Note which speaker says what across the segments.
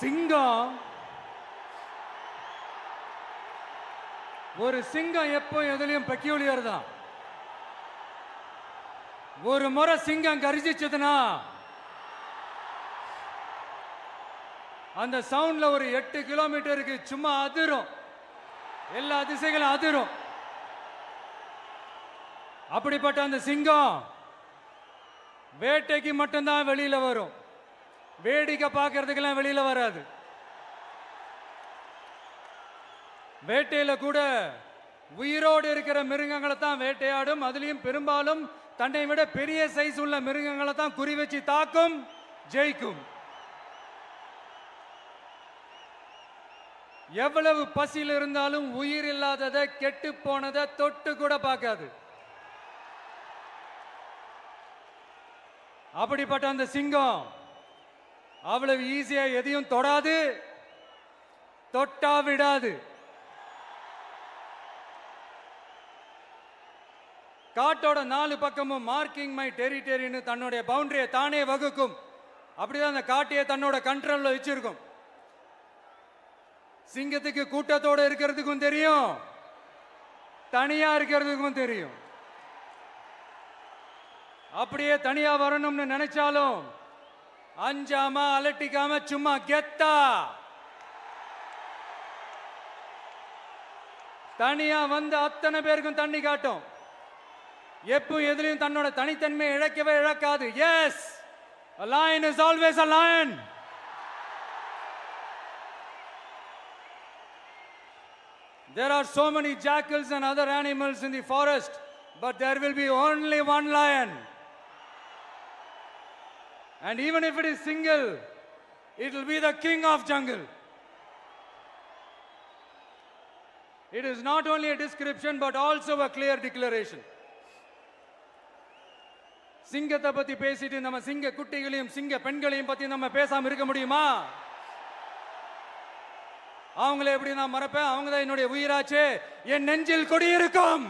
Speaker 1: சிங்கம் ஒரு சிங்கம் எப்போ எதுலயும் பெக்யூலியர் தான். ஒரு முறை சிங்கம் கரிச்சிச்சதுன்னா அந்த சவுண்ட்ல ஒரு 8 கிலோமீட்டருக்கு சும்மா அதிரும், எல்லா திசைகளும் அதிரும். அப்படிப்பட்ட அந்த சிங்கம் வேட்டைக்கு மட்டும்தான் வெளியில வரும், வேடிக்கை பார்க்கறதுக்கெல்லாம் வெளியில வராது. வேட்டையில கூட உயிரோடு இருக்கிற மிருகங்களை தான் வேட்டையாடும். அதுலயும் பெரும்பாலும் தன்னை விட பெரிய சைஸ் உள்ள மிருகங்களை தான் குறி வச்சு தாக்கும், ஜெயிக்கும். எவ்வளவு பசியில் இருந்தாலும் உயிர் இல்லாததை, கெட்டு போனதை தொட்டு கூட பார்க்காது. அப்படிப்பட்ட அந்த சிங்கம் அவ்வளவு ஈஸியா எதையும் தொடாது, தொட்டா விடாது. காட்டோட 4 பக்கமும் மார்க்கிங் மை டெரிட்டரின்னு தன்னுடைய பவுண்டரியை தானே வகுக்கும். அப்படிதான் அந்த காட்டையை தன்னோட கண்ட்ரோல்ல வச்சிருக்கும். சிங்கத்துக்கு கூட்டத்தோட இருக்கிறதுக்கும் தெரியும், தனியா இருக்கிறதுக்கும் தெரியும். அப்படியே தனியா வரணும்னு நினைச்சாலும் அஞ்சாம அலட்டிக்காம சும்மா கெத்தா தனியா வந்து அத்தனை பேருக்கும் தண்ணி காட்டும். எப்போ எதிலையும் தன்னோட தனித்தன்மையை இழக்கவே இழக்காது. Yes, a lion is always a lion. There are so many jackals and other animals in the forest, but there will be only one lion. And even if it is single, it will be the king of jungle. It is not only a description but also a clear declaration. சிங்கத்தை பத்தி பேசிட்டு நம்ம சிங்க குட்டிகளையும் சிங்க பெண்களையும் பத்தி நம்ம பேசாம இருக்க முடியுமா? அவங்கள எப்படி நான் மறப்பேன்? அவங்க தான் என்னுடைய உயிராச்சே. என் நெஞ்சில் குடியிருக்கும்.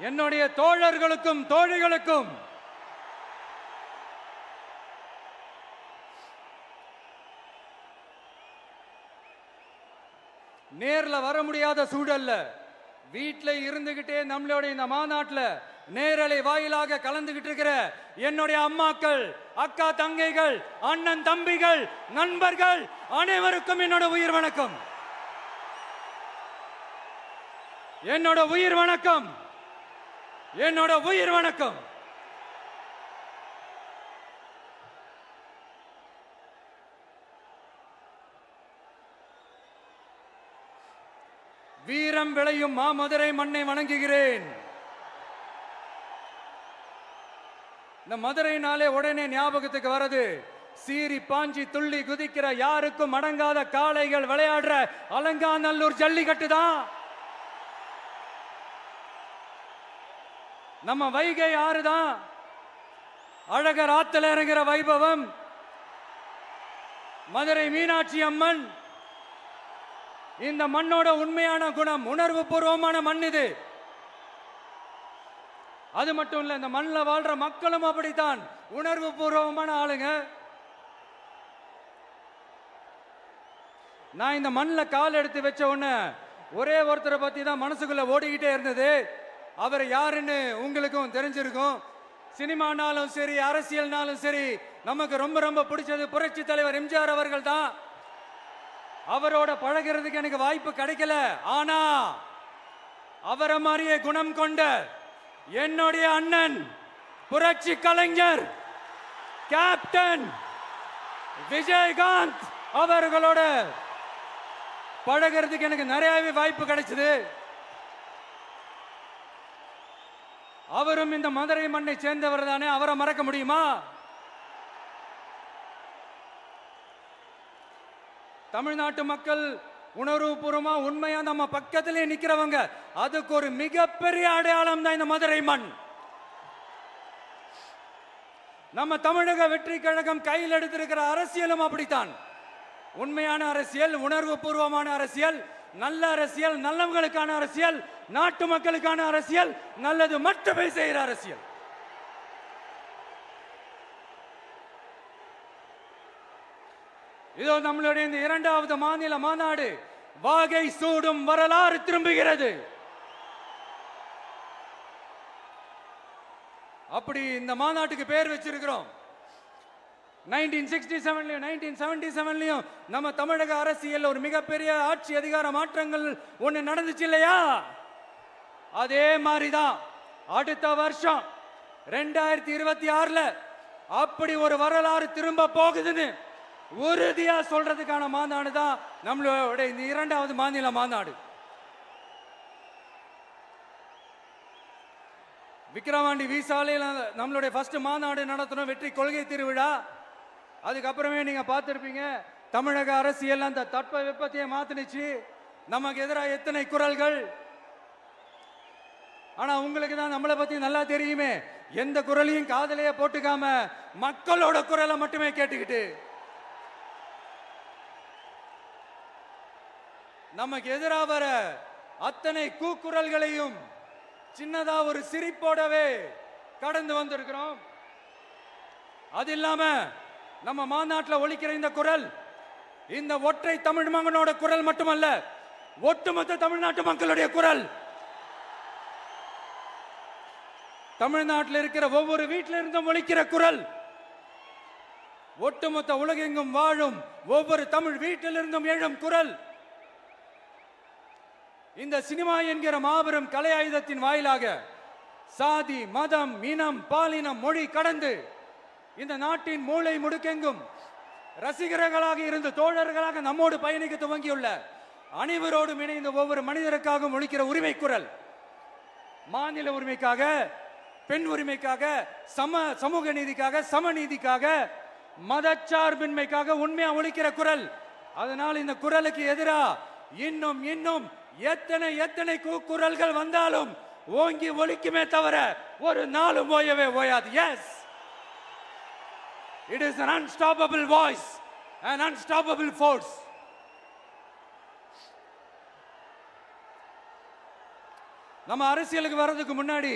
Speaker 1: என்னுடைய தோழர்களுக்கும் தோழிகளுக்கும் நேர்ல வர முடியாத சூழல்ல வீட்டில் இருந்துகிட்டே நம்மளோட இந்த மாநாட்டில் நேரலை வாயிலாக கலந்துகிட்டு இருக்கிற என்னுடைய அம்மாக்கள், அக்கா தங்கைகள், அண்ணன் தம்பிகள், நண்பர்கள் அனைவருக்கும் என்னோட உயிர் வணக்கம். என்னோட உயிர் வணக்கம். என்னோட உயிர் வணக்கம். வீரம் விளையும் மாமதுரை மண்ணை வணங்குகிறேன். இந்த மதுரைனாலே உடனே ஞாபகத்துக்கு வரது சீறி பாஞ்சி துள்ளி குதிக்கிற யாருக்கும் அடங்காத காளைகள் விளையாடுற அலங்காநல்லூர் ஜல்லிக்கட்டு தான். நம்ம வைகை ஆறுதான். அழகர் ஆத்துல இறங்குற வைபவம். மதுரை மீனாட்சி அம்மன். இந்த மண்ணோட உண்மையான குணம் உணர்வு பூர்வமான மண் இது. அது மட்டும் இல்ல, இந்த மண்ணில் வாழ்ற மக்களும் அப்படித்தான் உணர்வு பூர்வமான ஆளுங்க. நான் இந்த மண்ணில் கால் எடுத்து வச்ச உடனே ஒரே ஒருத்தரை பத்தி தான் மனசுக்குள்ள ஓடிக்கிட்டே இருந்தது. அவர் யாருன்னு உங்களுக்கும் தெரிஞ்சிருக்கும். சினிமானாலும் சரி, அரசியல்னாலும் சரி, நமக்கு ரொம்ப ரொம்ப பிடிச்சது புரட்சி தலைவர் எம்ஜிஆர் அவர்கள் தான். அவரோட பழகிறதுக்கு எனக்கு வாய்ப்பு கிடைக்கல. ஆனா அவரை மாதிரியே குணம் கொண்ட என்னுடைய அண்ணன் புரட்சி கலைஞர் கேப்டன் விஜயகாந்த் அவர்களோட பழகிறதுக்கு எனக்கு நிறையவே வாய்ப்பு கிடைச்சது. அவரும் இந்த மதுரை மண்ணை சேர்ந்தவர் தானே, அவரை மறக்க முடியுமா? தமிழ்நாட்டு மக்கள் உணர்வுபூர்வமா உண்மையா நம்ம பக்கத்திலே நிக்கிறவங்க. அதுக்கு ஒரு மிகப்பெரிய அடையாளம் தான் இந்த மதுரை மண். நம்ம தமிழக வெற்றி கழகம் கையில் எடுத்திருக்கிற அரசியலும் அப்படித்தான். உண்மையான அரசியல், உணர்வு பூர்வமான அரசியல், நல்ல அரசியல், நல்லவங்களுக்கான அரசியல், நாட்டு மக்களுக்கான அரசியல், நல்லது மட்டுமே செய்கிற அரசியல். இதோ நம்மளுடைய இந்த இரண்டாவது மாநில மாநாடு வாகை சூடும் வரலாறு திரும்புகிறது. அப்படி இந்த மாநாட்டுக்கு பேர் வச்சிருக்கிறோம். 1967லயும் 1977லயும் நம்ம தமிழக அரசியல் ஒரு மிகப்பெரிய ஆட்சி அதிகார மாற்றங்கள் ஒண்ணு நடந்துச்சு இல்லையா? அதே மாதிரிதான் அடுத்த வருஷம் 2026ல அப்படி ஒரு வரலாறு திரும்ப போகுதுன்னு உறுதியா சொல்றதுக்கான மாநாடு தான் நம்மளோட இந்த இரண்டாவது மாநில மாநாடு. விக்கிரவாண்டி வீசாலையில் நம்மளுடைய ஃபர்ஸ்ட் மாநாடு நடத்தணும், வெற்றி கொள்கை திருவிழா. அதுக்கப்புறமே நீங்க பார்த்திருப்பீங்க, தமிழக அரசியல் அந்த தட்ப வெப்பத்தையே மாத்தினுச்சு. நமக்கு எதிராக எத்தனை குரல்கள். ஆனா உங்களுக்கு தான் நம்மளை பத்தி நல்லா தெரியுமே, எந்த குரலையும் காதலையே போட்டுக்காம மக்களோட குரலை மட்டுமே கேட்டுக்கிட்டு நமக்கு எதிராக வர அத்தனை கூக்குரல்களையும் சின்னதா ஒரு சிரிப்போடவே கடந்து வந்திருக்கிறோம். அது இல்லாம நம்ம மாநாட்டில் ஒலிக்கிற இந்த குரல் இந்த ஒற்றை தமிழ் மகனோட குரல் மட்டுமல்ல, ஒட்டுமொத்த தமிழ்நாட்டு மக்களுடைய குரல். தமிழ்நாட்டில் இருக்கிற ஒவ்வொரு வீட்டில இருந்தும் ஒலிக்கிற குரல், ஒட்டுமொத்த உலகெங்கும் வாழும் ஒவ்வொரு தமிழ் வீட்டிலிருந்தும் எழும் குரல். இந்த சினிமா என்கிற மாபெரும் கலை ஆயுதத்தின் வாயிலாக சாதி, மதம், இனம், பாலினம், மொழி கடந்து இந்த நாட்டின் மூளை முடுக்கெங்கும் ரசிகர்களாக இருந்து தோழர்களாக நம்மோடு பயணிக்க துவங்கியுள்ள அனைவரோடும் இணைந்த ஒவ்வொரு மனிதருக்காகவும் ஒலிக்கிற உரிமை குரல். மாநில உரிமைக்காக, பெண் உரிமைக்காக, சமூக நீதிக்காக, சமநீதிக்காக, மதச்சார்பின்மைக்காக உண்மையா ஒலிக்கிற குரல். அதனால் இந்த குரலுக்கு எதிராக இன்னும் இன்னும் எத்தனை எத்தனை குரல்கள் வந்தாலும் ஓங்கி ஒலிக்குமே தவிர ஒரு நாளும் ஓயவே ஓயாது. Yes, it is an unstoppable voice, an unstoppable force. நம்ம அரசியலுக்கு வர்றதுக்கு முன்னாடி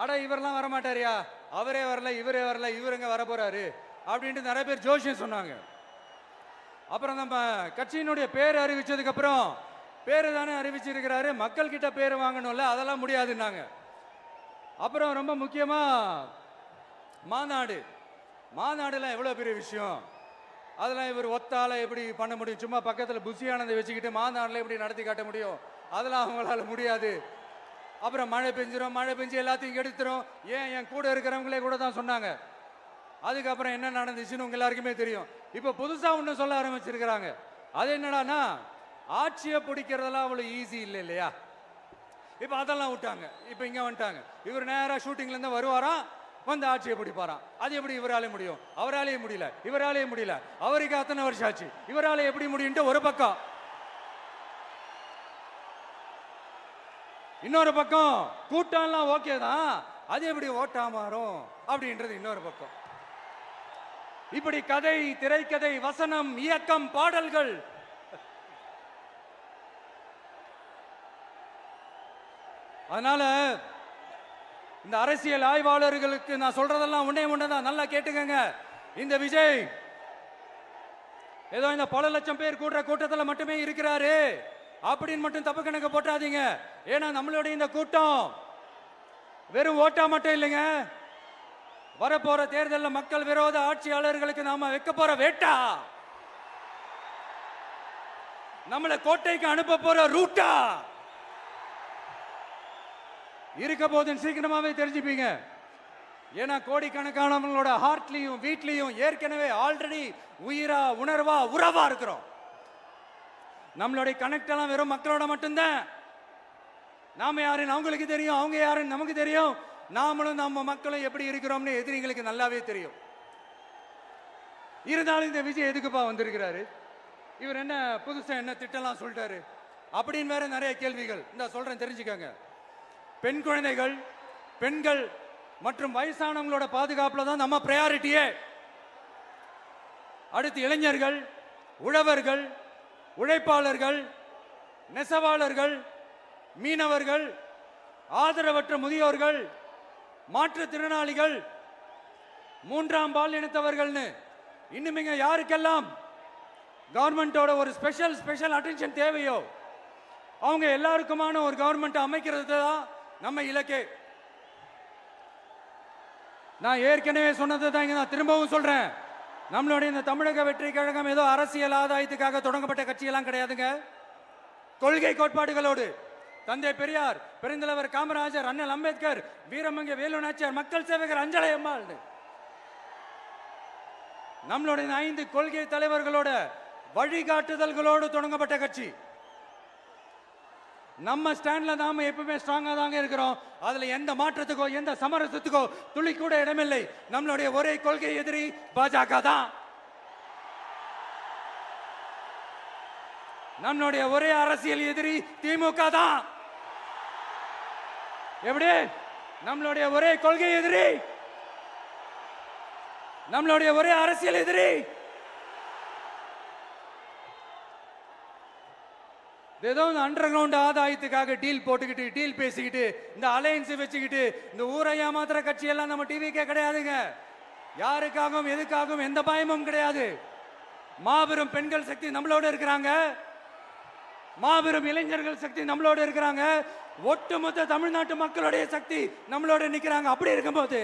Speaker 1: அட இவரெல்லாம் வர மாட்டாரியா, அவரே வரல, இவரே வரல, இவருங்க வர போறாரு அப்படின்ட்டு நிறைய பேர் ஜோசியம் சொன்னாங்க. அப்புறம் நம்ம கட்சியினுடைய பேர் அறிவிச்சதுக்கு அப்புறம் பேரு தானே அறிவிச்சிருக்கிறாரு, மக்கள் கிட்ட பேர் வாங்கணும்ல, அதெல்லாம் முடியாதுன்னாங்க. அப்புறம் ரொம்ப முக்கியமா மாநாடுலாம் எவ்வளவு பெரிய விஷயம், அதெல்லாம் இவர் ஒத்தால எப்படி பண்ண முடியும், சும்மா பக்கத்தில் புஷியானதை வச்சுக்கிட்டு மாநாடுல எப்படி நடத்தி காட்ட முடியும், அதெல்லாம் அவங்களால முடியாது. அப்புறம் மழை பெஞ்சு எல்லாத்தையும் கெடுத்துரும். ஏன் என் கூட இருக்கிறவங்களே கூட தான் சொன்னாங்க. அதுக்கப்புறம் என்ன நடந்துச்சுன்னு உங்க எல்லாருக்குமே தெரியும். இப்ப புதுசா ஒண்ணு சொல்ல ஆரம்பிச்சிருக்கிறாங்க. அது என்னடானா, ஆட்சியை பிடிக்கிறதெல்லாம் அவ்வளவு ஈஸி இல்லை இல்லையா. இப்ப அதெல்லாம் விட்டாங்க, இப்ப இங்க வந்துட்டாங்க. இவர் நேரா ஷூட்டிங்ல இருந்து வருவாராம், வந்து ஆட்சியை பிடிப்பாராம். அது எப்படி இவராலே முடியும், அவராலேயே முடியல, இவராலேயே முடியல, அவருக்கு அத்தனை வருஷம் ஆச்சு, இவராலே எப்படி முடியும் ஒரு பக்கம். இன்னொரு பக்கம் கூட்டம்லாம் ஓகே தான், அது எப்படி ஓட்டா மாறும் அப்படின்றது இன்னொரு பக்கம். இப்படி கதை, திரைக்கதை, வசனம், இயக்கம், பாடல்கள், அதனால இந்த அரசியல் ஆய்வாளர்களுக்கு நான் சொல்றதெல்லாம் ஒன்னேதான், நல்லா கேட்டுக்கங்க. இந்த விஜய் ஏதோ இந்த பல லட்சம் பேர் கூடுற கூட்டத்தில் மட்டுமே இருக்கிறாரு அப்படின்னு மட்டும் தப்பு கணக்கு போட்டாதீங்க. ஏன்னா நம்மளுடைய இந்த கூட்டம் வெறும் ஓட்டா மட்டும் இல்லைங்க, வரப்போற தேர்தலில் மக்கள் விரோத ஆட்சியாளர்களுக்கு நாம வைக்க போற வேட்டா, நம்மளை கோட்டைக்கு அனுப்ப போற ரூட்டா இருக்க போதுன்னு சீக்கிரமாவே தெரிஞ்சுப்பீங்க. ஏன்னா கோடிக்கணக்கானவங்களோட ஹார்ட்லயும் வீட்லயும் ஏற்கனவே ஆல்ரெடி உயிரா, உணர்வா, உறவா இருக்கிறோம். நம்மளுடைய கனெக்ட் எல்லாம் வெறும் மக்களோட மட்டும்தான். நாம யாருன்னு அவங்களுக்கு தெரியும், அவங்க யாருன்னு நமக்கு தெரியும். நாமளும் நம்ம மக்களும் எப்படி இருக்கிறோம்னு எதிரிங்களுக்கு நல்லாவே தெரியும். இருந்தாலும் இந்த விஜய் எதுக்குப்பா வந்திருக்கிறாரு, இவர் என்ன புதுசா என்ன திட்டம்லாம் சொல்லிட்டாரு அப்படின்னு வேற நிறைய கேள்விகள். இந்த சொல்றேன் தெரிஞ்சுக்கங்க. பெண் குழந்தைகள், பெண்கள் மற்றும் வயசானவங்களோட பாதுகாப்புல தான் நம்ம பிரையாரிட்டியே. அடுத்து இளைஞர்கள், உழவர்கள், உழைப்பாளர்கள், நெசவாளர்கள், மீனவர்கள், ஆதரவற்ற முதியோர்கள், மாற்றுத்திறனாளிகள், மூன்றாம் பால் இனத்தவர்கள்னு இன்னும் இங்க யாருக்கெல்லாம் கவர்மெண்டோட ஒரு ஸ்பெஷல் அட்டென்ஷன் தேவையோ அவங்க எல்லாருக்குமான ஒரு கவர்மெண்ட் அமைக்கிறது தான் நம்ம இலக்கே. நான் ஏற்கனவே சொன்னதை தான் நான் திரும்பவும் சொல்றேன். நம்மளுடைய இந்த தமிழக வெற்றி கழகம் ஏதோ அரசியல் ஆதாயத்துக்காக தொடங்கப்பட்ட கட்சியெல்லாம் கிடையாதுங்க. கொள்கை கோட்பாடுகளோடு தந்தை பெரியார், பெருந்தலைவர் காமராஜர், அண்ணல் அம்பேத்கர், வீரமங்க வேலு நாச்சியார், மக்கள் சேவகர் அஞ்சலை அம்மாள், நம்மளுடைய 5 கொள்கை தலைவர்களோட வழிகாட்டுதல்களோடு தொடங்கப்பட்ட கட்சி. நம்ம ஸ்டாண்ட்ல நாம எப்பவுமே ஸ்ட்ராங்கா தாங்க இருக்கிறோம். அதுல எந்த மாற்றத்துக்கோ எந்த சமரசத்துக்கோ துளி கூட இடமில்லை. நம்மளுடைய ஒரே கொள்கை எதிரி பாஜக தான். நம்மளுடைய ஒரே அரசியல் எதிரி திமுக தான். எப்படி? நம்மளுடைய ஒரே கொள்கை எதிரி, நம்மளுடைய ஒரே அரசியல் எதிரி ஏதோ அண்டர் கிரவுண்ட் ஆதாயத்துக்காக டீல் போட்டுக்கிட்டு டீல் பேசிக்கிட்டு இந்த அலையன்ஸ் வச்சுக்கிட்டு இந்த ஊரை ஏமாத்துற கட்சி எல்லாம் நம்ம டிவிக்கே கிடையாதுங்க. யாருக்காகவும் எதுக்காகவும் எந்த பயமும் கிடையாது. மாபெரும் பெண்கள் சக்தி நம்மளோட இருக்கிறாங்க, மாபெரும் இளைஞர்கள் சக்தி நம்மளோட இருக்கிறாங்க, ஒட்டுமொத்த தமிழ்நாட்டு மக்களுடைய சக்தி நம்மளோட நிக்கிறாங்க. அப்படி இருக்கும்போது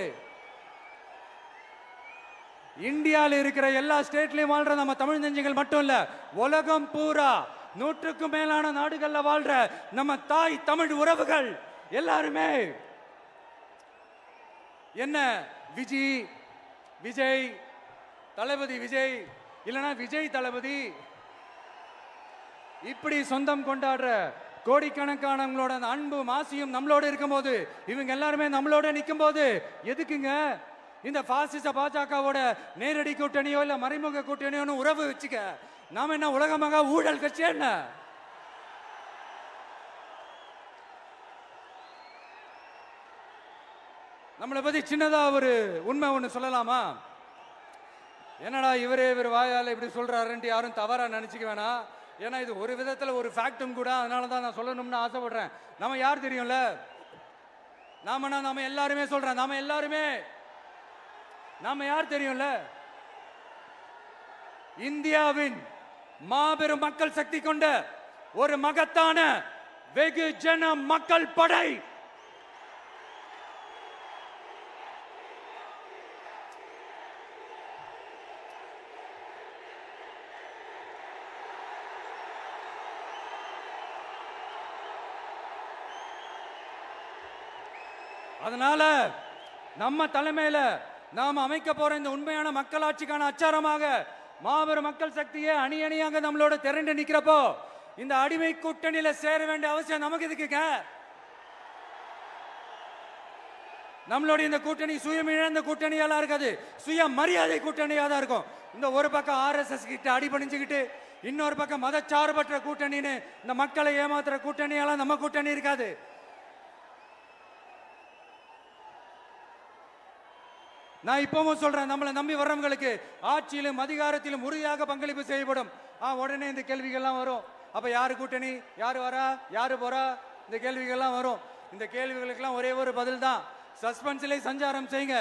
Speaker 1: இந்தியாவில் இருக்கிற எல்லா ஸ்டேட்லயும் வாழ்ற நம்ம தமிழ் நெஞ்சங்கள் மட்டும் இல்ல, உலகம் பூரா 100க்கும் மேலான நாடுகள்ல வாழ்ற நம்ம தாய் தமிழ் உறவுகள் எல்லாருமே என்ன விஜய் தளபதி விஜய் இல்லனா விஜய் தளபதி இப்படி சொந்தம் கொண்டாடுற கோடிக்கணக்கானவங்களோட அன்பு மாசியும் நம்மளோட இருக்கும்போது, இவங்க எல்லாருமே நம்மளோட நிற்கும் போது எதுக்குங்க இந்த பாசிச பாஜகவோட நேரடி கூட்டணியோ இல்ல மறைமுக கூட்டணியோன்னு உறவு வச்சுக்க? நாம என்ன உலகமாக ஊழல் கட்சி என்ன? நம்மளை பத்தி சின்னதா ஒரு உண்மை ஒண்ணு சொல்லலாமா? என்னடா இவர் வாயால இப்படி சொல்றாருன்ட்டு யாரும் தவறா நினைச்சுக்க வேணாம். ஏன்னா இது ஒரு விதத்துல ஒரு ஃபேக்டும் கூட. அதனாலதான் நான் சொல்லணும்னு ஆசைப்படுறேன். நம்ம யார் தெரியும்ல? நாம எல்லாருமே சொல்றேன். நாம யார் தெரியும்ல? இந்தியாவின் மாபெரும் மக்கள் சக்தி கொண்ட ஒரு மகத்தான வெகுஜன மக்கள் படை. அதனால நம்ம தலைமையில நாம் அமைக்க போற இந்த உண்மையான மக்களாட்சிக்கான அச்சாரமாக மாபெரும் மக்கள் சக்தியே அணி அணியாக நம்மளோட திரண்டு நிக்கிறப்போ இந்த அடிமை கூட்டணியில சேர வேண்டிய அவசியம் நமக்கு எதுக்குங்க? நம்மளுடைய இந்த கூட்டணி சுயமிழந்த கூட்டணியெல்லாம் இருக்காது, சுய மரியாதை கூட்டணியா தான் இருக்கும். இந்த ஒரு பக்கம் RSS கிட்ட அடிபணிஞ்சுக்கிட்டு, இன்னொரு பக்கம் மதச்சார்பற்ற கூட்டணின்னு இந்த மக்களை ஏமாத்துற கூட்டணியெல்லாம் நம்ம கூட்டணி இருக்காது. நான் இப்பவும் சொல்றேன், நம்மளை நம்பி வர்றவங்களுக்கு ஆட்சியிலும் அதிகாரத்திலும் உறுதியாக பங்களிப்பு செய்யப்படும். உடனே இந்த கேள்விகள்லாம் வரும். அப்ப யாரு கூட்டணி, யாரு வரா, யாரு போறா, இந்த கேள்விகள்லாம் வரும். இந்த கேள்விகளுக்கெல்லாம் ஒரே ஒரு பதில் தான், சஸ்பென்ஸ்ல சஞ்சாரம் செய்யுங்க.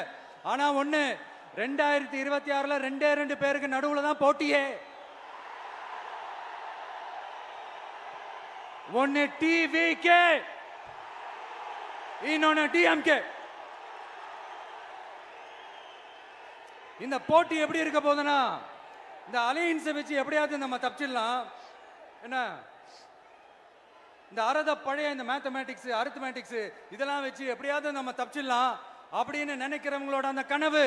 Speaker 1: ஆனா ஒண்ணு, 2026ல 2 பேருக்கு நடுவுல தான் போட்டியே. ஒன்னு TVK, இன்னொன்னு DMK. இந்த போட்டி எப்படி இருக்க போதுன்னா, இந்த அலையன்ஸை வச்சு எப்படியாவது நம்ம தப்பிச்சிடலாம். என்ன இந்த பழைய இந்த மேத்தமேட்டிக்ஸ் அரித்மேட்டிக்ஸ் இதெல்லாம் வச்சு எப்படியாவது நம்ம தப்பிச்சிடலாம் அப்படின்னு நினைக்கிறவங்களோட அந்த கனவு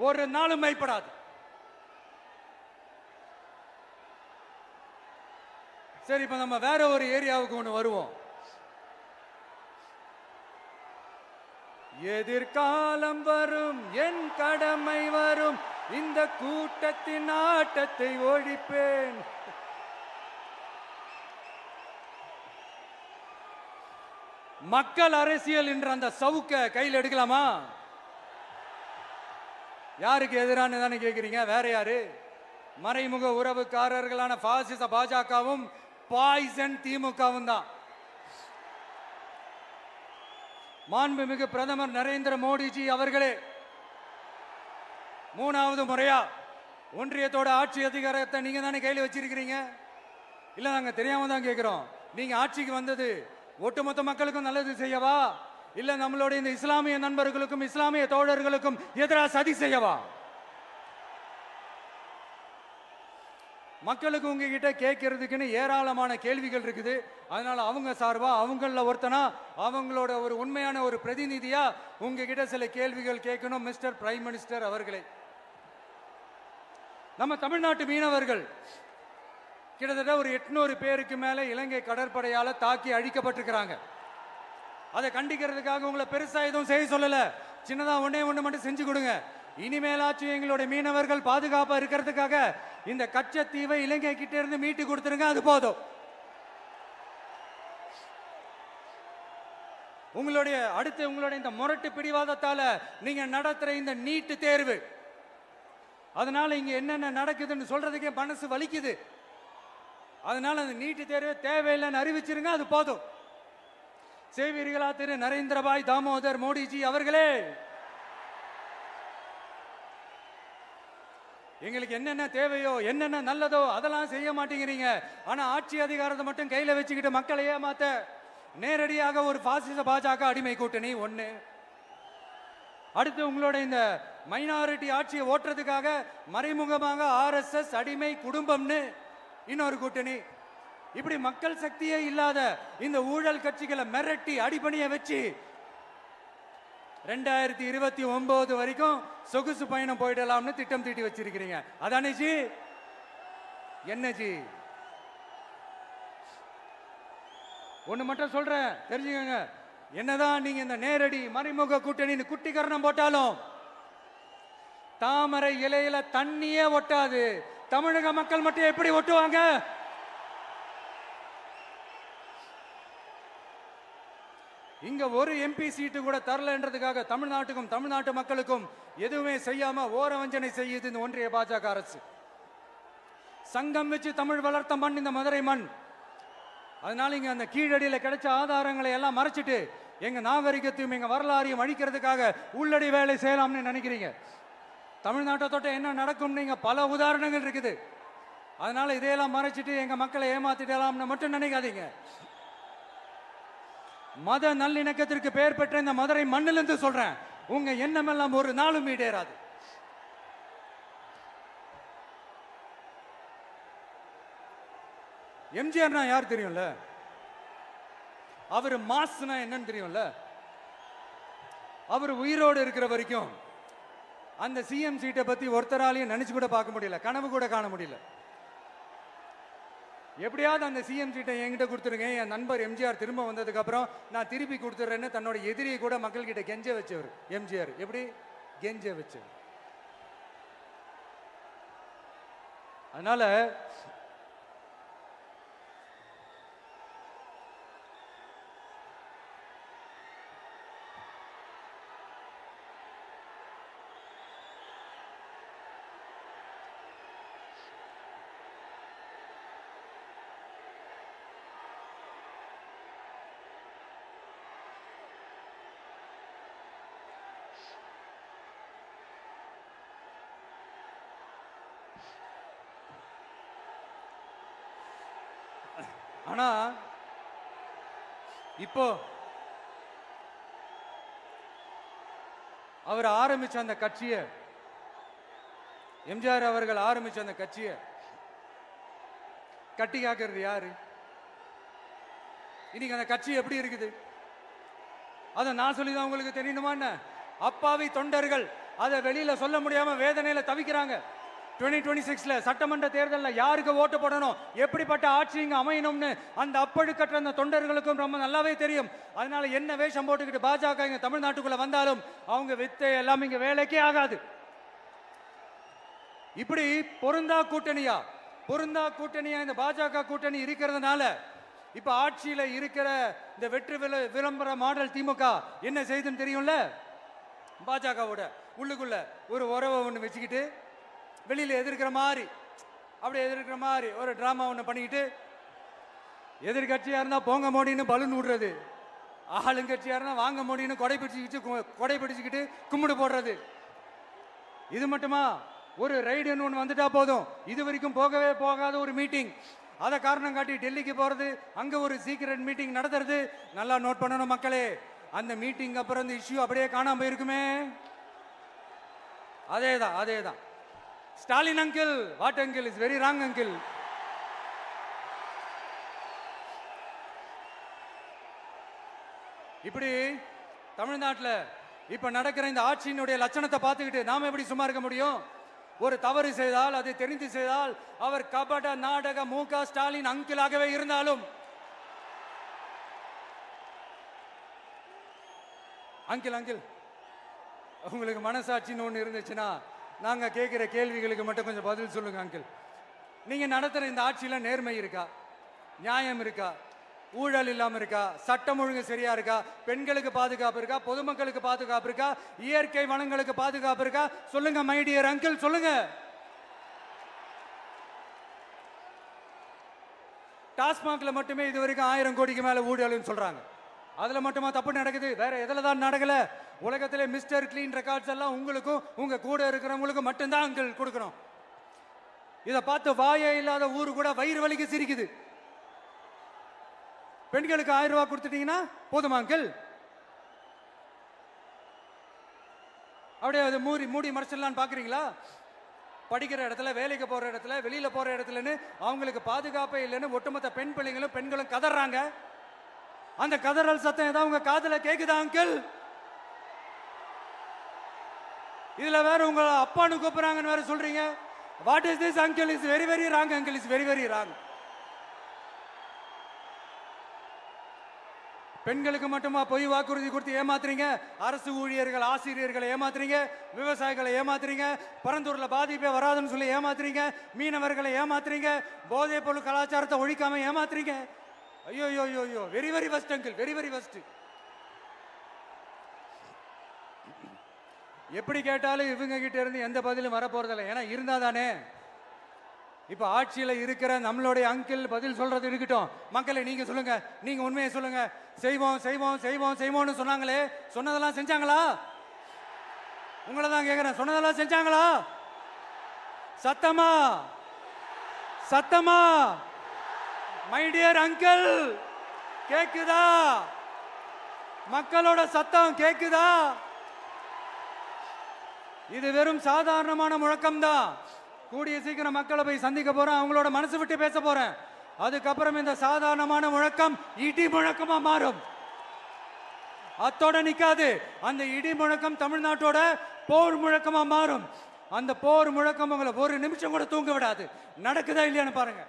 Speaker 1: ஒரு நாளும் மைப்படாது. சரி, இப்ப நம்ம வேற ஒரு ஏரியாவுக்கு ஒன்று வருவோம். எதிர்காலம் வரும், என் கடமை வரும், இந்த கூட்டத்தின் ஆட்டத்தை ஒழிப்பேன். மக்கள் அரசியல் என்ற அந்த சவுக்க கையில் எடுக்கலாமா? யாருக்கு எதிரான தானே கேட்கிறீங்க? வேற யாரு? மறைமுக உறவுக்காரர்களான பாசிச பாஜகவும் பாய்சன் திமுகவும் தான். மாண்புமிகு பிரதமர் நரேந்திர மோடிஜி அவர்களே, 3வது முறையா ஒன்றியத்தோட ஆட்சி அதிகாரத்தை நீங்க தானே கையில் வச்சிருக்கிறீங்க. இல்ல நாங்க தெரியாம தான் கேட்கிறோம். நீங்க ஆட்சிக்கு வந்தது ஒட்டுமொத்த மக்களுக்கும் நல்லது செய்யவா, இல்ல நம்மளுடைய இந்த இஸ்லாமிய நண்பர்களுக்கும் இஸ்லாமிய தோழர்களுக்கும் எதிராக சதி செய்யவா? மக்களுக்கு உங்ககிட்ட கேட்கறதுக்குன்னு ஏராளமான கேள்விகள் இருக்குது. அதனால அவங்க சார்பா அவங்கள ஒருத்தனா அவங்களோட ஒரு உண்மையான ஒரு பிரதிநிதியா உங்ககிட்ட சில கேள்விகள் கேட்கணும். மிஸ்டர் பிரைம் மினிஸ்டர் அவர்களே, நம்ம தமிழ்நாட்டு மீனவர்கள் கிட்டத்தட்ட ஒரு 800 பேருக்கு மேல இலங்கை கடற்படையால தாக்கி அழிக்கப்பட்டிருக்கிறாங்க. அதை கண்டிக்கிறதுக்காக உங்களை பெருசா எதுவும் செய்ய சொல்லல, சின்னதா ஒண்ணு மட்டும் செஞ்சு கொடுங்க. இனிமேலாச்சும் எங்களுடைய மீனவர்கள் பாதுகாப்பா இருக்கிறதுக்காக இந்த கச்சத்தீவை இலங்கை கிட்ட இருந்து மீட்டு கொடுத்துருங்க, அது போதும். உங்களுடைய இந்த முரட்டு பிடிவாதத்தால நீங்க நடத்துற இந்த நீட்டு தேர்வு, அதனால இங்க என்னென்ன நடக்குதுன்னு சொல்றதுக்கே மனசு வலிக்குது. அதனால அந்த நீட்டு தேர்வு தேவையில்லைன்னு அறிவிச்சிருங்க, அது போதும். செய்வீர்களா திரு நரேந்திரபாய் தாமோதர் மோடிஜி அவர்களே? எங்களுக்கு என்னென்ன தேவையோ என்னென்ன நல்லதோ அதெல்லாம் செய்ய மாட்டேங்கிறீங்க. ஆனா ஆட்சி அதிகாரத்தை மட்டும் கையில வச்சுக்கிட்டு மக்களை ஏமாத்த நேரடியாக ஒரு பாசிச பாஜக அடிமை கூட்டணி ஒண்ணு. அடுத்து உங்களோட இந்த மைனாரிட்டி ஆட்சியை ஓட்டுறதுக்காக மறைமுகமாக RSS அடிமை குடும்பம்னு இன்னொரு கூட்டணி. இப்படி மக்கள் சக்தியே இல்லாத இந்த ஊழல் கட்சிகளை மிரட்டி அடிபணிய வச்சு 2029 வரைக்கும் சொகுசு பயணம் போயிடலாம்னு திட்டம் தீட்டி வச்சிருக்கிறீங்க. அதானே ஜி? என்ன ஜி? ஒண்ணு மட்டும் சொல்றேன், தெரிஞ்சுக்கங்க. என்னதான் நீங்க இந்த நேரடி மறைமுக கூட்டணின்னு குட்டிகரணம் போட்டாலும் தாமரை இலையில தண்ணியே ஒட்டாது. தமிழக மக்கள் மட்டும் எப்படி ஒட்டுவாங்க? இங்க ஒரு MP சீட்டு கூட தரலன்றதுக்காக தமிழ்நாட்டுக்கும் தமிழ்நாட்டு மக்களுக்கும் எதுவுமே செய்யாம ஓரவஞ்சனை செய்யுது இந்த ஒன்றிய பாஜக அரசு. சங்கம் வச்சு தமிழ் வளர்த்த மண் இந்த மதுரை மண். அதனால இங்க அந்த கீழடியில கிடைச்ச ஆதாரங்களை எல்லாம் மறைச்சிட்டு எங்க நாகரிகத்தையும் எங்க வரலாறையும் அழிக்கிறதுக்காக உள்ளடி வேலை செய்யலாம்னு நினைக்கிறீங்க. தமிழ்நாட்டை தொட்ட என்ன நடக்கும் நீங்க பல உதாரணங்கள் இருக்குது. அதனால இதையெல்லாம் மறைச்சிட்டு எங்க மக்களை ஏமாத்திடலாம்னு மட்டும் நினைக்காதீங்க. மத நல்லிணக்கத்திற்கு பெயர் பெற்ற இந்த மதுரை மண்ணிலிருந்து சொல்றேன், உங்க எண்ணம் எல்லாம் ஒரு நாளும் ஈடேறாது. எம்ஜிஆர்னா யார் தெரியும்ல? அவர் மாஸ்னா என்னன்னு தெரியும்ல? அவர் உயிரோடு இருக்கிற வரைக்கும் அந்த CM சீட்டை பத்தி ஒருத்தராலையும் நினைச்சு கூட பார்க்க முடியல, கனவு கூட காண முடியல. எப்படியாவது அந்த CM சீட்டை என்கிட்ட கொடுத்துருங்க, என் நண்பர் எம்ஜிஆர் திரும்ப வந்ததுக்கு அப்புறம் நான் திருப்பி கொடுத்துறேன்னு தன்னோட எதிரியை கூட மக்கள் கிட்ட கெஞ்ச வச்சவர் எம்ஜிஆர். எப்படி கெஞ்ச வச்சவர்? அதனால ஆனா இப்போ அவர் ஆரம்பிச்ச அந்த கட்சியை, எம்ஜிஆர் அவர்கள் ஆரம்பிச்ச அந்த கட்சியை கட்டி காக்கிறது யாரு? இன்னைக்கு அந்த கட்சி எப்படி இருக்குது? அதை நான் சொல்லிதான் உங்களுக்கு தெரியணுமா? அப்பாவி தொண்டர்கள் அதை வெளியில சொல்ல முடியாம வேதனையில தவிக்கிறாங்க. 2026 சட்டமன்ற தேர்தலில் யாருக்கு ஓட்டு போடணும், எப்படிப்பட்ட ஆட்சி இங்க அமையணும்னு அந்த அப்பழுக்கற்ற அந்த தொண்டர்களுக்கும் ரொம்ப நல்லாவே தெரியும். அதனால என்ன வேஷம் போட்டுக்கிட்டு பாஜக இங்க தமிழ்நாட்டுக்குள்ள வந்தாலும் அவங்க வித்தை எல்லாம் இங்க வேலைக்கே ஆகாது. இப்படி பொருந்தா கூட்டணியா இந்த பாஜக கூட்டணி இருக்கிறதுனால இப்ப ஆட்சியில இருக்கிற இந்த வெற்றி விளம்பர மாடல் திமுக என்ன செய்யுதுன்னு தெரியும்ல? பாஜகவோட உள்ளுக்குள்ள ஒரு உறவை ஒன்று வச்சுக்கிட்டு வெளியில எதிர்க்கிற மாதிரி ஒரு டிராமா ஒன்று பண்ணிக்கிட்டு எதிர்கட்சியா இருந்தா போங்க மோடின்னு பலூன் விடுறது, ஆளுங்கட்சியா இருந்தா வாங்க மோடின்னு கொடை பிடிச்சுக்கிட்டு கும்பிடு போடுறது. இது மட்டுமா? ஒரு ரைடுன்னு ஒன்று வந்துட்டா போதும், இது வரைக்கும் போகவே போகாத ஒரு மீட்டிங், அதை காரணம் காட்டி டெல்லிக்கு போறது, அங்க ஒரு சீக்கிரட் மீட்டிங் நடத்துறது. நல்லா நோட் பண்ணணும் மக்களே, அந்த மீட்டிங் அப்புறம் இந்த இஷ்யூ அப்படியே காணாம போயிருக்குமே. அதேதான் அதேதான். Stalin uncle, what uncle is very wrong uncle. இப்படி தமிழ்நாட்டில் இப்ப நடக்கிற இந்த ஆட்சியினுடைய லட்சணத்தை பார்த்துக்கிட்டு நாம எப்படி சும்மா இருக்க முடியும்? ஒரு தவறு செய்தால், அதை தெரிந்து செய்தால், அவர் கபட நாடக மு.க. ஸ்டாலின் அங்கிளாகவே இருந்தாலும், அங்கிள் அங்கிள் உங்களுக்கு மனசாட்சின்னு ஒன்று இருந்துச்சுன்னா நாங்க கேட்கிற கேள்விகளுக்கு மட்டும் கொஞ்சம் பதில் சொல்லுங்க அங்கிள். நீங்க நடத்துற இந்த ஆட்சியில நேர்மை இருக்கா? நியாயம் இருக்கா? ஊழல் இல்லாம இருக்கா? சட்டம் ஒழுங்கு சரியா இருக்கா? பெண்களுக்கு பாதுகாப்பு இருக்கா? பொதுமக்களுக்கு பாதுகாப்பு இருக்கா? இயற்கை வளங்களுக்கு பாதுகாப்பு இருக்கா? சொல்லுங்க மை டியர் அங்கிள், சொல்லுங்க. டாஸ்மாக்ல மட்டுமே இது வரைக்கும் 1000 கோடிக்கு மேல ஊழல்னு சொல்றாங்க. அதுல மட்டுமா தப்பு நடக்குது? வேற எதுல தான் நடக்கல? உலகத்திலே மிஸ்டர் கிளீன் ரெக்கார்ட்ஸ் எல்லாம் உங்களுக்கும் உங்க கூட இருக்கிறவங்களுக்கும் மட்டும்தான் அங்கிள் கொடுக்கணும். இதை பார்த்து வாயே இல்லாத ஊரு கூட வயிறு வலிக்கு சிரிக்குது. பெண்களுக்கு 1000 ரூபாய் கொடுத்துட்டீங்கன்னா போதுமா அங்கிள்? அப்படியே அதை மூடி மறைச்சிடலான்னு பாக்குறீங்களா? படிக்கிற இடத்துல, வேலைக்கு போற இடத்துல, வெளியில போற இடத்துலன்னு அவங்களுக்கு பாதுகாப்பே இல்லைன்னு ஒட்டுமொத்த பெண்களும் கதறாங்க. அந்த கதறல் சத்தம் ஏதாவது உங்க காதுல கேக்குதா அங்கிள்? இதுல வேற உங்க அப்பான்னு கூப்பிடுறாங்கன்னு வேற சொல்றீங்க. What is this uncle? Is very very wrong uncle, is very very wrong. பெண்களுக்கு மட்டுமா பொய் வாக்குறுதி கொடுத்து ஏமாத்துறீங்க? அரசு ஊழியர்கள், ஆசிரியர்களை ஏமாத்துறீங்க, விவசாயிகளை ஏமாத்துறீங்க, பரந்தூர்ல பாதிப்பே வராதுன்னு சொல்லி ஏமாத்துறீங்க, மீனவர்களை ஏமாத்துறீங்க, போதைப் பொருள் கலாச்சாரத்தை ஒழிக்காம ஏமாத்துறீங்க. ஐயோ ஐயோ ஐயோ, very very first uncle, very very first. எப்படி கேட்டாலும் இவங்க கிட்ட இருந்து எந்த பதிலும் வரப்போறதில்லை. ஏன்னா இருந்தா தானே. இப்ப ஆட்சியில இருக்கிற நம்மளுடைய அங்கிள் பதில் சொல்றது இருக்கட்டும். மக்களை நீங்க சொல்லுங்க, நீங்க உண்மையை சொல்லுங்க. செய்வோம் செய்வோம் செய்வோம் செய்வோம்னு சொன்னாங்களே, சொன்னதெல்லாம் செஞ்சாங்களா? உங்களை தான் கேட்கிறேன், சொன்னதெல்லாம் செஞ்சாங்களா? சத்தமா சத்தமா மை டியர் அங்கிள், கேக்குதா? மக்களோட சத்தம் கேக்குதா? இது வெறும் சாதாரணமான முழக்கம் தான். கூடிய சீக்கிரம் மக்களை போய் சந்திக்க போறேன், அவங்களோட மனசு விட்டு பேச போறேன். அதுக்கப்புறம் இந்த சாதாரணமான முழக்கம் இடி முழக்கமா மாறும். அத்தோட நிக்காது. அந்த இடி முழக்கம் தமிழ்நாட்டோட போர் முழக்கமா மாறும். அந்த போர் முழக்கம் உங்களை ஒரு நிமிஷம் கூட தூங்க விடாது. நடக்குதா இல்லையான்னு பாருங்க.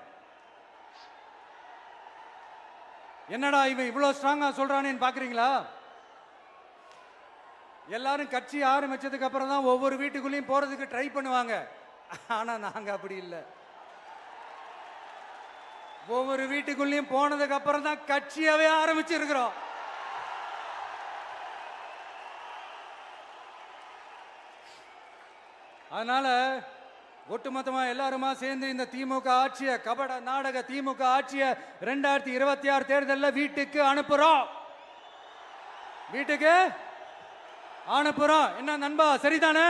Speaker 1: என்னடா இவன் இவ்வளவு ஸ்ட்ராங்கா சொல்றானேன்னு பாக்குறீங்களா? எல்லாரும் கட்சி ஆரம்பிச்சதுக்கு அப்புறம் தான் ஒவ்வொரு வீட்டுக்குள்ளேயும் போறதுக்கு ட்ரை பண்ணுவாங்க. ஆனா நாங்க அப்படி இல்லை. ஒவ்வொரு வீட்டுக்குள்ளேயும் போனதுக்கு அப்புறம் தான் கட்சியாவே ஆரம்பிச்சிருக்கிறோம். அதனால ஒட்டுமொத்தமா எல்லாருமா சேர்ந்து இந்த திமுக ஆட்சிய, கபட நாடக திமுக ஆட்சிய 2026 தேர்தலில் வீட்டுக்கு அனுப்புறோம். வீட்டுக்கு அனுப்புறோம். என்ன நண்பா, சரிதானே?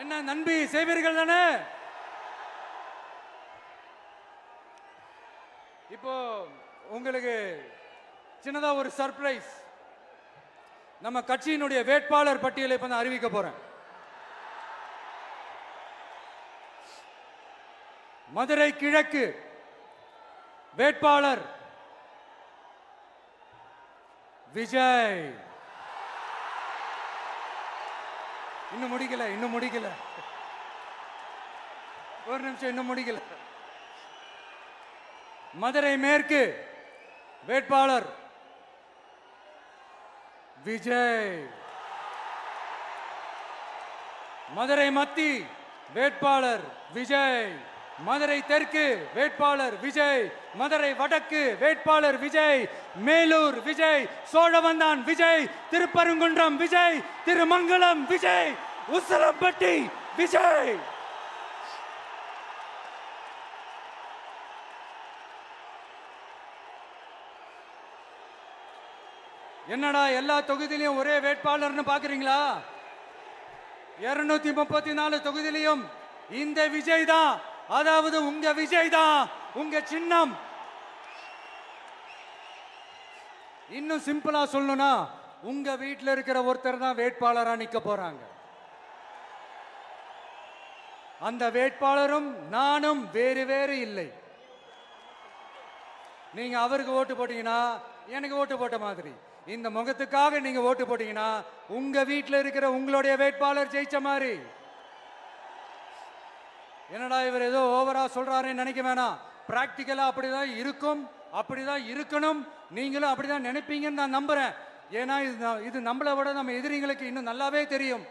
Speaker 1: என்ன நண்பி, செய்வீர்கள் தானே? இப்போ உங்களுக்கு சின்னதா ஒரு சர்ப்ரைஸ். நம்ம கட்சியினுடைய வேட்பாளர் பட்டியலை இப்ப நான் அறிவிக்க போறேன். மதுரை கிழக்கு வேட்பாளர் விஜய். இன்னும் முடிக்கல, ஒரு நிமிஷம், இன்னும் முடிக்கல. மதுரை மேற்கு வேட்பாளர் விஜய். மதுரை மத்தி வேட்பாளர் விஜய். மதுரை தெற்கு வேட்பாளர் விஜய். மதுரை வடக்கு வேட்பாளர் விஜய். மேலூர் விஜய். சோழவந்தான் விஜய். திருப்பரங்குன்றம் விஜய். திருமங்கலம் விஜய். உசிலம்பட்டி விஜய். என்னடா எல்லா தொகுதியிலையும் ஒரே வேட்பாளர்னு பாக்குறீங்களா? 234 தொகுதியிலையும் இந்த விஜய் தான், அதாவது உங்க விஜய் தான் உங்க சின்னம். இன்னும் சிம்பிளா சொல்லணும்னா உங்க வீட்டில் இருக்கிற ஒருத்தர் தான் வேட்பாளரா நிக்க போறாங்க. அந்த வேட்பாளரும் நானும் வேறு வேறு இல்லை. நீங்க அவருக்கு ஓட்டு போட்டீங்கன்னா எனக்கு ஓட்டு போட்ட மாதிரி, இந்த முகத்துக்காக நீங்க ஓட்டு போட்டீங்கன்னா உங்க வீட்டில் இருக்கிற உங்களுடைய வேட்பாளர் ஜெயிச்ச மாதிரி. என்னடா இவர் ஏதோ ஓவரா சொல்றாருன்னு நினைக்க வேணாம். பிராக்டிக்கலா அப்படிதான் இருக்கும், அப்படிதான் இருக்கணும். நீங்களும் அப்படிதான் நினைப்பீங்கன்னு நான் நம்புறேன். ஏன்னா இது நம்மளை விட நம்ம எதிரிங்களுக்கு இன்னும் நல்லாவே தெரியும்.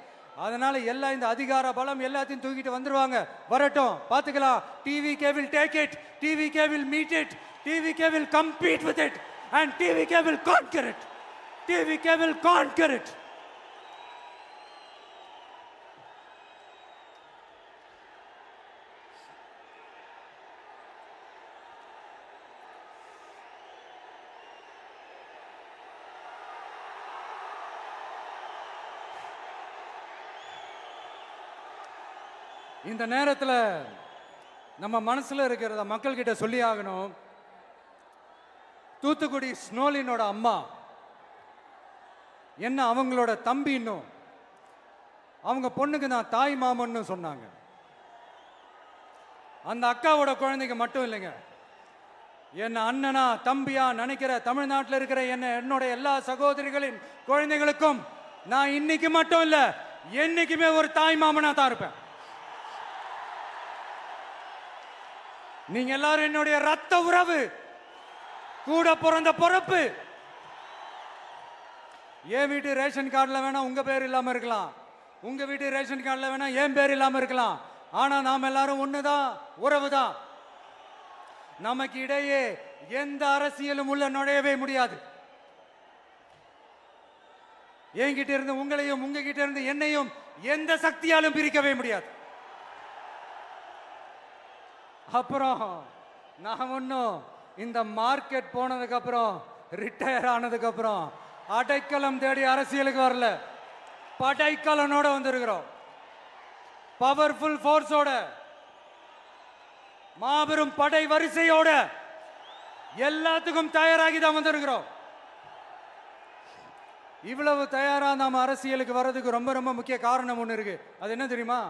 Speaker 1: அதனால எல்லாம் இந்த அதிகார பலம் எல்லாத்தையும் தூக்கிட்டு வந்துருவாங்க. வரட்டும், பாத்துக்கலாம். TVK will take it, TVK will meet it, TVK will compete with it and TVK will conquer it, TVK will conquer it. இந்த நேரத்தில் நம்ம மனசுல இருக்கிறத மக்கள் கிட்ட சொல்லி ஆகணும். தூத்துக்குடி ஸ்னோலினோட அம்மா என்ன அவங்களோட தம்பி, இன்னும் அவங்க பொண்ணுக்கு நான் தாய் மாமன்னு சொன்னாங்க. அந்த அக்காவோட குழந்தைக்கு மட்டும் இல்லைங்க, என்ன அண்ணனா தம்பியா நினைக்கிற தமிழ்நாட்டில் இருக்கிற என்னோட எல்லா சகோதரிகளின் குழந்தைகளுக்கும் நான் இன்னைக்கு மட்டும் இல்ல, என்னைக்குமே ஒரு தாய் மாமனா தான் இருப்பேன். நீங்க எல்லாரும் என்னுடைய ரத்த உறவு, கூட பிறந்த பொறுப்பு. என் வீட்டு ரேஷன் கார்டில் வேணா உங்க பேர் இல்லாம இருக்கலாம், உங்க வீட்டு ரேஷன் கார்டில் வேணா என் பேர் இல்லாம இருக்கலாம். ஆனா நாம் எல்லாரும் ஒண்ணுதான், உறவு தான். நமக்கு இடையே எந்த அரசியலும் உள்ள நுழையவே முடியாது. என்கிட்ட இருந்து உங்களையும் உங்ககிட்ட இருந்து என்னையும் எந்த சக்தியாலும் பிரிக்கவே முடியாது. அப்புறம் நான் ஒன்றும் இந்த மார்க்கெட் போனதுக்கு அப்புறம், ரிட்டையர் ஆனதுக்கு அப்புறம் அடைக்கலம் தேடி அரசியலுக்கு வரல. படைக்கலனோட வந்திருக்கிறோம். பவர்ஃபுல் ஃபோர்ஸோட, மாபெரும் படை வரிசையோட, எல்லாத்துக்கும் தயாராகி தான் வந்திருக்கிறோம். இவ்வளவு தயாரா நாம அரசியலுக்கு வர்றதுக்கு ரொம்ப ரொம்ப முக்கிய காரணம் ஒன்று இருக்கு. அது என்ன தெரியுமா?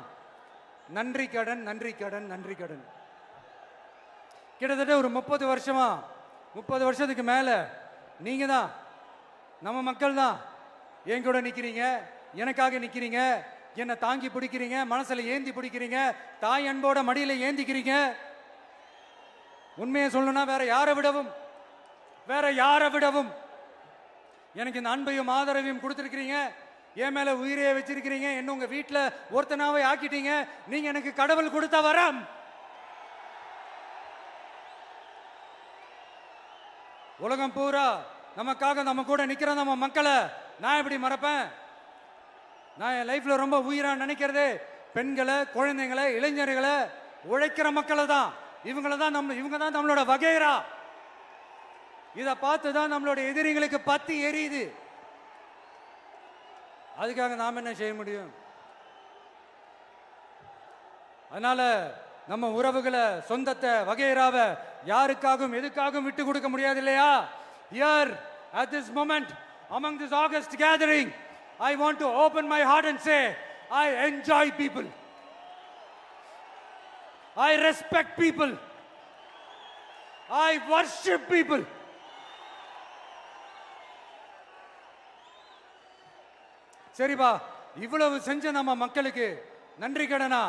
Speaker 1: நன்றி கடன், நன்றி கடன், நன்றி கடன். கிட்டத்தட்ட ஒரு 30 வருஷமா, 30 வருஷத்துக்கு மேல நீங்க தான், நம்ம மக்கள் தான் என் கூட நிக்கிறீங்க, எனக்காக நிக்கிறீங்க, என்னை தாங்கி பிடிக்கிறீங்க, மனசுல ஏந்தி பிடிக்கிறீங்க, தாய் அன்போட மடியில ஏந்திக்கிறீங்க. உண்மையை சொல்லணும்னா வேற யாரை விடவும் எனக்கு இந்த அன்பையும் ஆதரவையும் கொடுத்திருக்கிறீங்க. என் மேல உயிரையே வச்சிருக்கிறீங்க. என்ன உங்க வீட்டுல ஒருத்தனாவே ஆக்கிட்டீங்க. நீங்க எனக்கு கடவுள் கொடுத்த வரம். உலகம் பூரா நமக்காக நம்ம கூட நிக்கிற நம்ம மக்களை நான் எப்படி மறப்பேன்? நான் என் லைஃப்ல ரொம்ப உயிரா நினைக்கிறதே பெண்களை, குழந்தைங்களை, இளைஞர்களை, உழைக்கிற மக்களை தான். இவங்க தான் நம்மளோட வகைரா. இதை பார்த்து தான் நம்மளோட எதிரிகளுக்கு பத்தி எரியுது. அதுக்காக நாம் என்ன செய்ய முடியும்? அதனால நம்ம உறவுகளை, சொந்தத்தை, வகைராவை யாருக்காகவும் எதுக்காகவும் விட்டு கொடுக்க முடியாது இல்லையா? Here at this moment among this August gathering, I want to open my heart and say I enjoy people, I respect people, I worship people. சரிப்பா, இவ்வளவு செஞ்ச நம்ம மக்களுக்கு நன்றி கடனா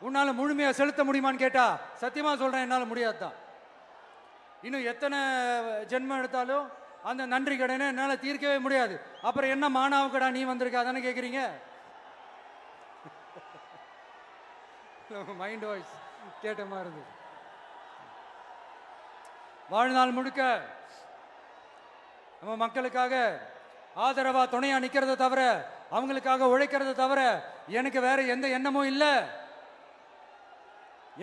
Speaker 1: உன்னால முழுமையா செலுத்த முடியுமான்னு கேட்டா சத்தியமா சொல்றேன், என்னால முடியாதுதான். இன்னும் எத்தனை ஜென்மம் எடுத்தாலும் அந்த நன்றி கடனை என்னால தீர்க்கவே முடியாது. அப்புறம் என்ன மானாவுக்கடா நீ வந்திருக்க அதானே கேக்குறீங்க? மைண்ட் வாய்ஸ் கேட்ட மாதிரி இருந்து. வாழ்நாள் முழுக்க நம்ம மக்களுக்காக ஆதரவா துணையா நிக்கிறத தவிர, அவங்களுக்காக உழைக்கிறத தவிர எனக்கு வேற எந்த எண்ணமும் இல்லை.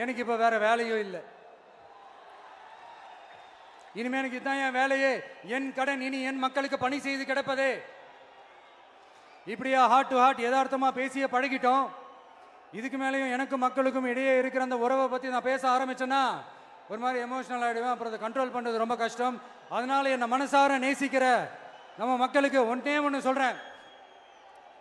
Speaker 1: எனக்கு இப்ப வேற வேலையும் இல்லை. இனிமே எனக்கு இதுதான் என் வேலையே, என் கடன் இனி என் மக்களுக்கு பணி செய்து கிடப்பதே. இப்படியா ஹார்ட் டு ஹார்ட் யதார்த்தமா பேசிய பழகிட்டோம். இதுக்கு மேலேயும் எனக்கும் மக்களுக்கும் இடையே இருக்கிற அந்த உறவை பத்தி நான் பேச ஆரம்பிச்சேன்னா ஒரு மாதிரி எமோஷனல் ஆகிடுவேன். அப்புறம் அதை கண்ட்ரோல் பண்ணுறது ரொம்ப கஷ்டம். அதனால என்னை மனசார நேசிக்கிற நம்ம மக்களுக்கு ஒன்றே ஒன்று சொல்றேன்.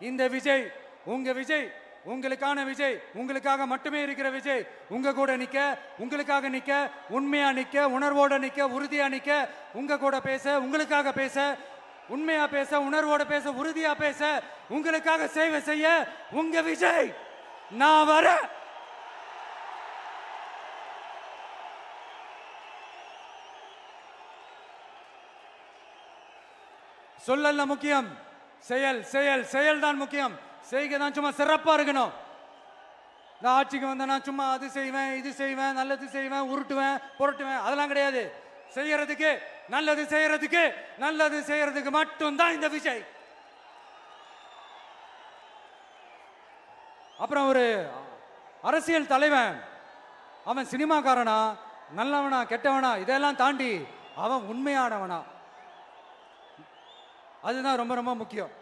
Speaker 1: இந்த விஜய் உங்க விஜய், உங்களுக்கான விஜய், உங்களுக்காக மட்டுமே இருக்கிற விஜய். உங்க கூட நிக்க, உங்களுக்காக நிக்க, உண்மையா நிக்க, உணர்வோட நிக்க, உறுதியா நிக்க, உங்க கூட பேச, உங்களுக்காக பேச, உண்மையா பேச, உணர்வோட பேச, உறுதியா பேச, உங்களுக்காக சேவை செய்ய உங்க விஜய் நான் வர. சொல்லல முக்கியம், செயல் செயல் செயல் தான் முக்கியம். செய்கை தான் சும்மா சிறப்பா இருக்கணும். நான் ஆட்சிக்கு வந்தேன்னா சும்மா அது செய்வேன், இது செய்வேன், நல்லது செய்வேன், உருட்டுவேன், புரட்டுவேன், அதெல்லாம் கிடையாது. செய்யறதுக்கு, நல்லது செய்யறதுக்கு, நல்லது செய்யறதுக்கு மட்டும்தான் இந்த விஜய். அப்புறம் ஒரு அரசியல் தலைவன், அவன் சினிமாக்காரனா, நல்லவனா, கெட்டவனா, இதெல்லாம் தாண்டி அவன் உண்மையானவனா, அதுதான் ரொம்ப ரொம்ப முக்கியம்.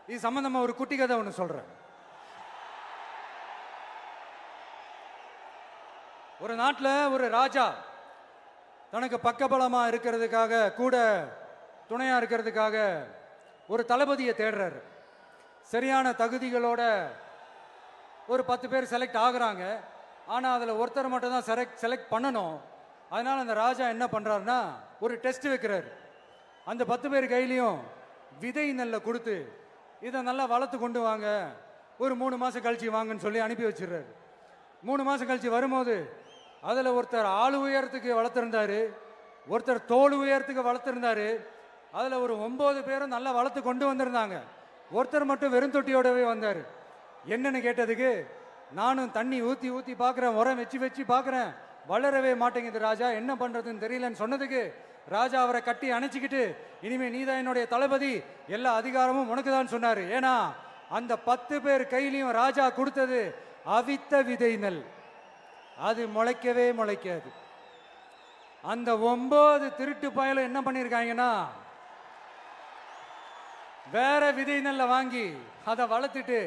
Speaker 1: இது சம்பந்தமா ஒரு குட்டி கதை ஒன்று சொல்றேன். ஒரு நாட்டில் ஒரு ராஜா தனக்கு பக்கபலமா இருக்கிறதுக்காக, கூட துணையா இருக்கிறதுக்காக ஒரு தளபதியை தேடுறாரு. சரியான தகுதிகளோட ஒரு 10 பேர் செலக்ட் ஆகுறாங்க. ஆனால் அதில் ஒருத்தர் மட்டும் தான் செலக்ட் பண்ணணும். அதனால அந்த ராஜா என்ன பண்றாருன்னா ஒரு டெஸ்ட் வைக்கிறார். அந்த 10 பேர் கையிலையும் விதை நெல்லை கொடுத்து இதை நல்லா வளர்த்து கொண்டு வாங்க, ஒரு 3 மாதம் கழிச்சு வாங்கன்னு சொல்லி அனுப்பி வச்சிடுறாரு. 3 மாதம் கழிச்சு வரும்போது அதில் ஒருத்தர் ஆள் உயரத்துக்கு வளர்த்துருந்தாரு, ஒருத்தர் தோல் உயரத்துக்கு வளர்த்துருந்தாரு. அதில் ஒரு 9 பேரும் நல்லா வளர்த்து கொண்டு வந்திருந்தாங்க. ஒருத்தர் மட்டும் வெறும் தொட்டியோடவே வந்தார். என்னன்னு கேட்டதுக்கு, நானும் தண்ணி ஊற்றி ஊற்றி பார்க்குறேன், உரம் வச்சு வச்சு பார்க்குறேன், வளரவே மாட்டேங்குது ராஜா, என்ன பண்ணுறதுன்னு தெரியலன்னு சொன்னதுக்கு ராஜா அவரை கட்டி அணைச்சிக்கிட்டு, இனிமே நீதான் என்னுடைய தளபதி, எல்லா அதிகாரமும் உனக்கு தான் சொன்னார். ஏன்னா அந்த 10 பேர் கையிலையும் ராஜா கொடுத்தது அவித்த விதை நெல், அது முளைக்கவே முளைக்காது. அந்த 9 திருட்டு பயலும் என்ன பண்ணியிருக்காங்கன்னா வேற விதை நெல்லை வாங்கி அதை வளர்த்துட்டு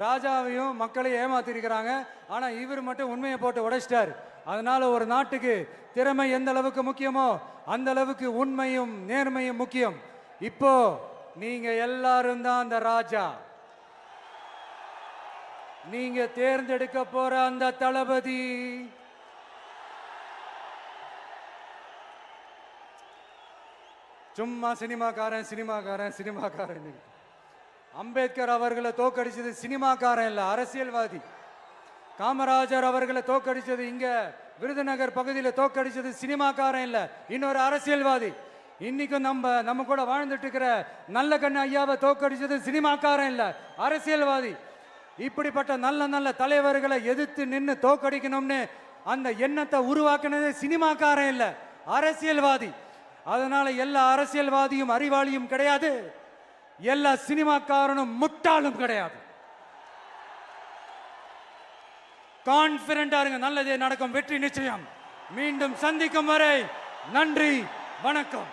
Speaker 1: ராஜாவையும் மக்களையும் ஏமாத்திருக்கிறாங்க. ஆனா இவர் மட்டும் உண்மையை போட்டு உடைச்சிட்டார். அதனால ஒரு நாட்டுக்கு திறமை எந்த அளவுக்கு முக்கியமோ அந்த அளவுக்கு உண்மையும் நேர்மையும் முக்கியம். இப்போ நீங்க எல்லாரும் தான் அந்த ராஜா. நீங்க தேர்ந்தெடுக்க போற அந்த தளபதி சும்மா சினிமாக்காரன் சினிமாக்காரன் சினிமாக்காரன். அம்பேத்கர் அவர்களை தோக்கடிச்சது சினிமாக்காரன் இல்ல, அரசியல்வாதி. காமராஜர் அவர்களை தோக்கடிச்சது, இங்க விருதுநகர் பகுதியில் தோக்கடிச்சது சினிமாக்காரன் இல்ல, இன்னொரு அரசியல்வாதி. இன்னைக்கும் நம்ம கூட வாழ்ந்துட்டு இருக்கிற நல்ல கண்ணு ஐயாவை தோக்கடிச்சது சினிமாக்காரன் இல்ல, அரசியல்வாதி. இப்படிப்பட்ட நல்ல நல்ல தலைவர்களை எதிர்த்து நின்று தோக்கடிக்கணும்னு அந்த எண்ணத்தை உருவாக்குனது சினிமாக்காரன் இல்ல, அரசியல்வாதி. அதனால எல்லா அரசியல்வாதியும் அறிவாளியும் கிடையாது, எல்லா சினிமாக்காரனும் முட்டாளும் கிடையாது. கான்பிடண்டா இருங்க, நல்லதே நடக்கும், வெற்றி நிச்சயம். மீண்டும் சந்திக்கும் வரை நன்றி, வணக்கம்.